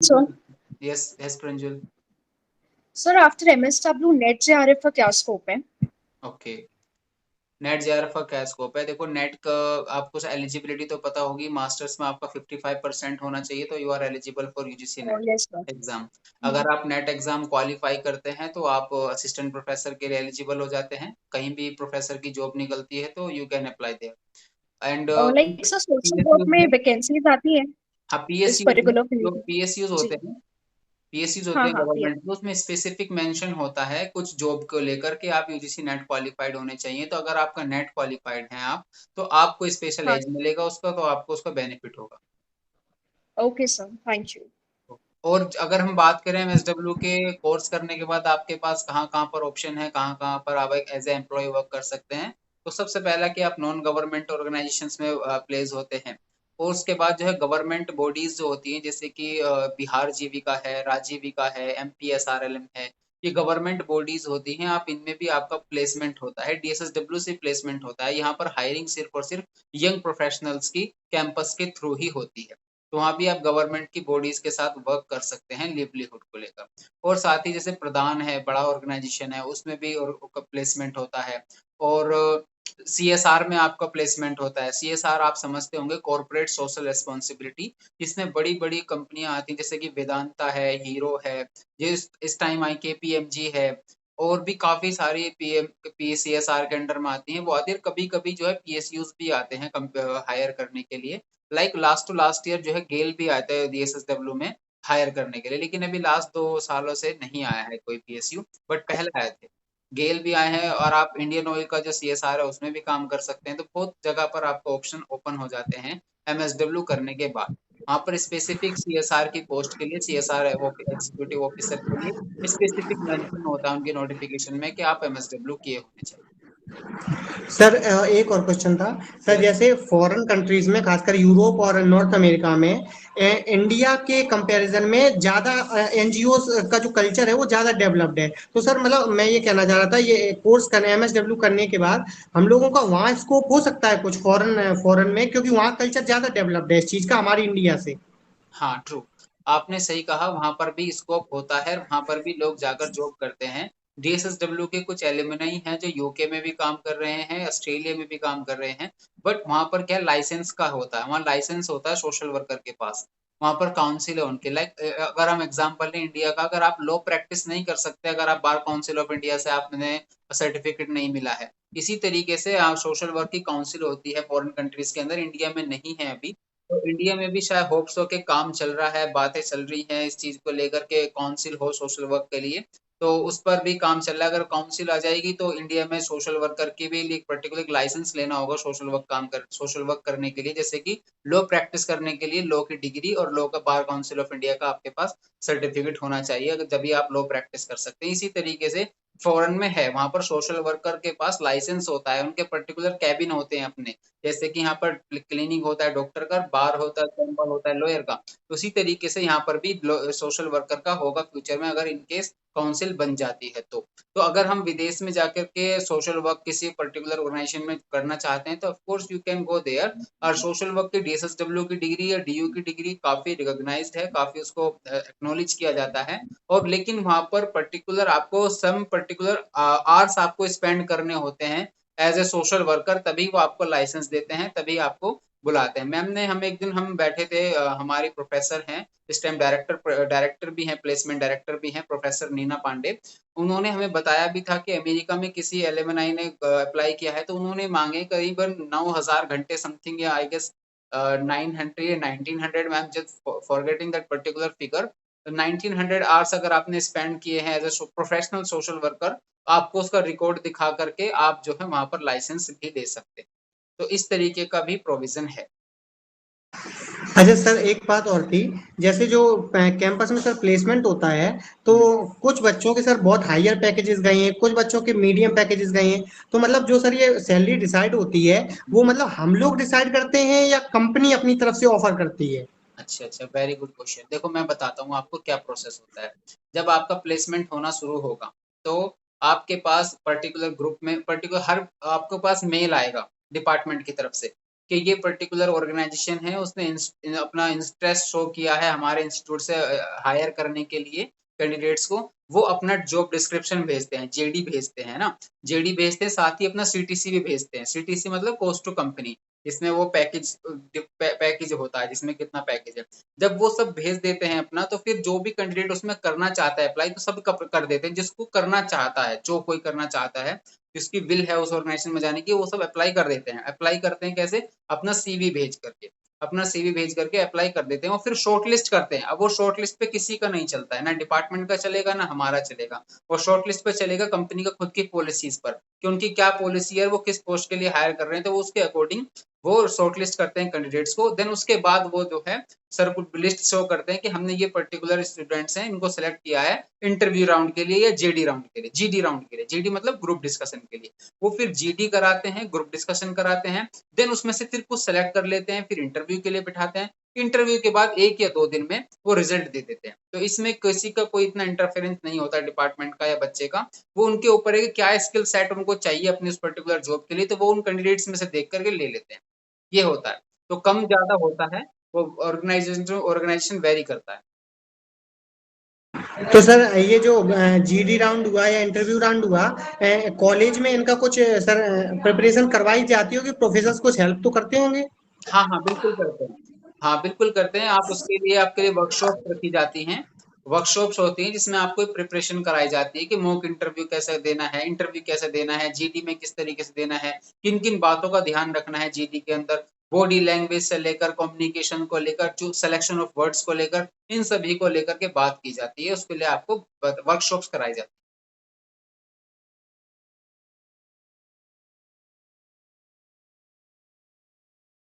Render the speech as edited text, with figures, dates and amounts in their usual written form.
So, yes yes Pranjul. sir, after MSW, NET JRF का क्या scope है? ओके, नेट जेआरएफ का क्या स्कोप है? देखो, नेट का आपको एलिजिबिलिटी तो पता होगी, मास्टर्स में आपका 55% होना चाहिए, तो you are eligible for UGC NET yes sir. Exam. अगर आप नेट एग्जाम क्वालिफाई करते हैं तो आप असिस्टेंट प्रोफेसर के लिए एलिजिबल हो जाते हैं। कहीं भी प्रोफेसर की जॉब निकलती है तो you can apply there. And like sir, social work PSUs में में, वैकेंसीज आती है हाँ इस पीएसयूज में पर्टिकुलर जो फील्ड में? पीएसयूज जी। होते हैं, पीएसयूज होते हाँ हैं हाँ, पी गवर्नमेंट के, उसमें स्पेसिफिक मेंशन होता है कुछ जॉब को लेकर के आप यूजीसी नेट क्वालिफाइड होने चाहिए। तो अगर आपका नेट क्वालिफाइड है आप, तो आपको स्पेशल हाँ। एज मिलेगा उसका, तो आपको उसका बेनिफिट होगा। Okay sir, thank you. और अगर हम बात करें एमएसडब्ल्यू के कोर्स करने के बाद आपके पास कहाँ कहाँ पर ऑप्शन है, कहाँ कहाँ पर आप एक एज ए एम्प्लॉय वर्क कर सकते हैं, तो सबसे पहला कि आप नॉन गवर्नमेंट ऑर्गेनाइजेशंस में प्लेस होते हैं। और उसके बाद जो है गवर्नमेंट बॉडीज जो होती हैं, जैसे कि बिहार जीविका है, राजीविका है, एमपीएसआरएलएम है, ये गवर्नमेंट बॉडीज होती हैं। आप इनमें भी आपका प्लेसमेंट होता है, डीएसएसडब्ल्यू से प्लेसमेंट होता है। यहाँ पर हायरिंग सिर्फ और सिर्फ यंग प्रोफेशनल्स की कैंपस के थ्रू ही होती है। तो वहाँ भी आप गवर्नमेंट की बॉडीज के साथ वर्क कर सकते हैं लिवलीहुड को लेकर। और साथ ही जैसे प्रधान है, बड़ा ऑर्गेनाइजेशन है, उसमें भी और प्लेसमेंट होता है। और सीएसआर में आपका प्लेसमेंट होता है। सीएसआर आप समझते होंगे, कॉर्पोरेट सोशल रिस्पॉन्सिबिलिटी, जिसमें बड़ी बड़ी कंपनियां आती हैं, जैसे कि वेदांता है, हीरो है, ये इस टाइम आई के पीएमजी है, और भी काफी सारी पीसीएसआर के अंडर में आती हैं। वो आती है, कभी कभी जो है पीएसयूज भी आते हैं हायर करने के लिए। Like last to last year जो है गेल भी आता है डीएसएसडब्ल्यू में हायर करने के लिए, लेकिन अभी लास्ट 2 सालों से नहीं आया है कोई पीएसयू, बट पहले आए थे। गेल भी आए हैं, और आप इंडियन ऑयल का जो सीएसआर है उसमें भी काम कर सकते हैं। तो बहुत जगह पर आपको ऑप्शन ओपन हो जाते हैं एमएसडब्ल्यू करने के बाद। वहाँ पर स्पेसिफिक सीएसआर की पोस्ट के लिए, सीएसआर वो एग्जीक्यूटिव ऑफिसर के लिए स्पेसिफिक मेंशन होता है उनके नोटिफिकेशन में कि आप एमएसडब्ल्यू किए होने चाहिए। सर एक और क्वेश्चन था। Sir yes. जैसे फॉरेन कंट्रीज में खासकर यूरोप और नॉर्थ अमेरिका में इंडिया के कंपैरिजन में ज़्यादा एनजीओ का जो कल्चर है वो ज़्यादा डेवलप्ड है। तो सर मतलब मैं ये कहना चाह रहा था, ये कोर्स करने एमएसडब्ल्यू करने के बाद हम लोगों का वहाँ स्कोप हो सकता है कुछ फॉरेन फॉरेन में, क्योंकि वहाँ कल्चर ज़्यादा डेवलप्ड है इस चीज़ का हमारी इंडिया से। हाँ ट्रू, आपने सही कहा, वहां पर भी स्कोप होता है, वहां पर भी लोग जाकर जॉब करते हैं। डीएसएसडब्ल्यू के कुछ एलुमनाई हैं जो यूके में भी काम कर रहे हैं, ऑस्ट्रेलिया में भी काम कर रहे हैं। बट वहां पर क्या लाइसेंस का होता है, वहाँ लाइसेंस होता है सोशल वर्कर के पास। वहां पर काउंसिल है उनके, लाइक अगर हम एग्जांपल लें इंडिया का, अगर आप लॉ प्रैक्टिस नहीं कर सकते, अगर आप बार काउंसिल ऑफ इंडिया से आपने सर्टिफिकेट नहीं मिला है, इसी तरीके से सोशल वर्क की काउंसिल होती है फॉरेन कंट्रीज के अंदर, इंडिया में नहीं है अभी। तो इंडिया में भी शायद होप्स हो के काम चल रहा है, बातें चल रही हैं इस चीज को लेकर के, काउंसिल हो सोशल वर्क के लिए। तो उस पर भी काम चल रहा है। अगर काउंसिल आ जाएगी तो इंडिया में सोशल वर्कर की भी एक पर्टिकुलर लाइसेंस लेना होगा सोशल वर्क करने के लिए, जैसे कि लॉ प्रैक्टिस करने के लिए लॉ की डिग्री और लॉ का बार काउंसिल ऑफ इंडिया का आपके पास सर्टिफिकेट होना चाहिए, अगर जब भी आप लॉ प्रैक्टिस कर सकते हैं। इसी तरीके से फॉरेन में है, वहां पर सोशल वर्कर के पास लाइसेंस होता है, उनके पर्टिकुलर कैबिन होते हैं अपने, जैसे कि यहाँ पर क्लिनिक होता है डॉक्टर का, बार होता है, चैम्बर होता है लॉयर का। तो उसी तरीके से यहाँ पर भी सोशल वर्कर का होगा फ्यूचर में, अगर इनकेस काउंसिल बन जाती है तो अगर हम विदेश में जाकर के सोशल वर्क किसी पर्टिकुलर ऑर्गेनाइजेशन में करना चाहते हैं, तो of course you can go there. और सोशल वर्क की डीएसएसडब्ल्यू की डिग्री या डीयू की डिग्री काफी रिकॉग्नाइज्ड है, काफी उसको एक्नॉलेज किया जाता है। और लेकिन वहां पर पर्टिकुलर आपको सम पर्टिकुलर आवर्स आपको स्पेंड करने होते हैं एज ए सोशल वर्कर, तभी वो आपको लाइसेंस देते हैं, तभी आपको बुलाते हैं। मैम ने हम एक दिन हम बैठे थे, हमारी प्रोफेसर हैं इस टाइम, डायरेक्टर भी हैं, प्लेसमेंट डायरेक्टर भी हैं, प्रोफेसर नीना पांडे। उन्होंने हमें बताया भी था कि अमेरिका में किसी एलएमएनआई ने अप्लाई किया है, तो उन्होंने मांगे करीबन 9,000 घंटे समथिंग, या आई गेस 900 या 1900, ma'am just forgetting that particular figure. 1900 hours अगर आपने स्पेंड किए हैं as a professional social worker, आपको उसका रिकॉर्ड दिखा करके आप जो है वहां पर लाइसेंस भी ले सकते हैं। तो इस तरीके का भी प्रोविजन है। अच्छा सर एक बात और थी। जैसे जो कैंपस में सर प्लेसमेंट होता है, तो हम्म। कुछ बच्चों के सर बहुत हायर पैकेजेस गए हैं, कुछ बच्चों के मीडियम पैकेजेस गए हैं। तो मतलब जो सर ये सैलरी डिसाइड होती है, वो मतलब हम लोग डिसाइड करते हैं या कंपनी अपनी तरफ से ऑफर करती है? अच्छा अच्छा, वेरी गुड क्वेश्चन। देखो मैं बताता हूँ आपको क्या प्रोसेस होता है। जब आपका प्लेसमेंट होना शुरू होगा, तो आपके पास पर्टिकुलर ग्रुप में पर्टिकुलर हर आपके पास मेल आएगा डिपार्टमेंट की तरफ से। कि ये पर्टिकुलर ऑर्गेनाइजेशन है, उसने अपना इंटरेस्ट शो किया है हमारे इंस्टीट्यूट से हायर करने के लिए कैंडिडेट्स को, वो अपना जॉब डिस्क्रिप्शन भेजते हैं, जेडी भेजते हैं ना, जेडी भेजते हैं, साथ ही अपना सीटीसी भी भेजते हैं। सीटीसी मतलब कॉस्ट टू कंपनी, इसमें वो पैकेज होता है जिसमें कितना पैकेज है। जब वो सब भेज देते हैं अपना, तो फिर जो भी कैंडिडेट उसमें करना चाहता है अप्लाई, तो सब कर देते हैं, जिसको करना चाहता है, जो कोई करना चाहता है, जिसकी विल है उस ऑर्गेनाइजेशन में जाने की, वो सब अप्लाई कर देते हैं। अप्लाई करते हैं कैसे? अपना सीवी भेज करके, अपना सीवी भेज करके अप्लाई कर देते हैं और फिर शॉर्टलिस्ट करते हैं। अब वो शॉर्टलिस्ट पे किसी का नहीं चलता है, ना डिपार्टमेंट का चलेगा ना हमारा चलेगा, वो शॉर्टलिस्ट पे चलेगा कंपनी का खुद की पॉलिसीज पर, कि उनकी क्या पॉलिसी है, वो किस पोस्ट के लिए हायर कर रहे हैं, तो वो उसके अकॉर्डिंग वो शॉर्टलिस्ट करते हैं कैंडिडेट्स को। देन उसके बाद वो जो है सर को लिस्ट शो करते हैं कि हमने ये पर्टिकुलर स्टूडेंट्स हैं, इनको सेलेक्ट किया है इंटरव्यू राउंड के लिए या जेडी राउंड के लिए, जीडी राउंड के लिए, जीडी मतलब ग्रुप डिस्कशन के लिए। वो फिर जीडी कराते हैं, ग्रुप डिस्कशन कराते हैं, देन उसमें से फिर कुछ सेलेक्ट कर लेते हैं, फिर इंटरव्यू के लिए बिठाते हैं। इंटरव्यू के बाद 1 या 2 दिन में वो रिजल्ट दे देते हैं। तो इसमें किसी का कोई इतना इंटरफेरेंस नहीं होता डिपार्टमेंट का या बच्चे का, वो उनके ऊपर है कि क्या स्किल सेट उनको चाहिए अपनी उस पर्टिकुलर जॉब के लिए, तो वो उन कैंडिडेट्स में से देख करके ले लेते हैं, ये होता है। तो कम ज्यादा होता है, वो ऑर्गेनाइजेशन वेरी करता है। तो सर ये जो जीडी राउंड हुआ या इंटरव्यू राउंड हुआ, कॉलेज में इनका कुछ सर प्रिपरेशन करवाई जाती होगी, प्रोफेसर्स कुछ हेल्प तो करते होंगे? हाँ हाँ बिल्कुल करते हैं, हाँ बिल्कुल करते हैं। आप उसके लिए, आपके लिए वर्कशॉप रखी जाती हैं, वर्कशॉप्स होती हैं जिसमें आपको प्रिपरेशन कराई जाती है कि मॉक इंटरव्यू कैसे देना है, इंटरव्यू कैसे देना है, जीडी में किस तरीके से देना है, किन किन बातों का ध्यान रखना है जीडी के अंदर, बॉडी लैंग्वेज से लेकर कम्युनिकेशन को लेकर, जो सिलेक्शन ऑफ वर्ड्स को लेकर, इन सभी को लेकर के बात की जाती है। उसके लिए आपको वर्कशॉप्स कराई जाती है।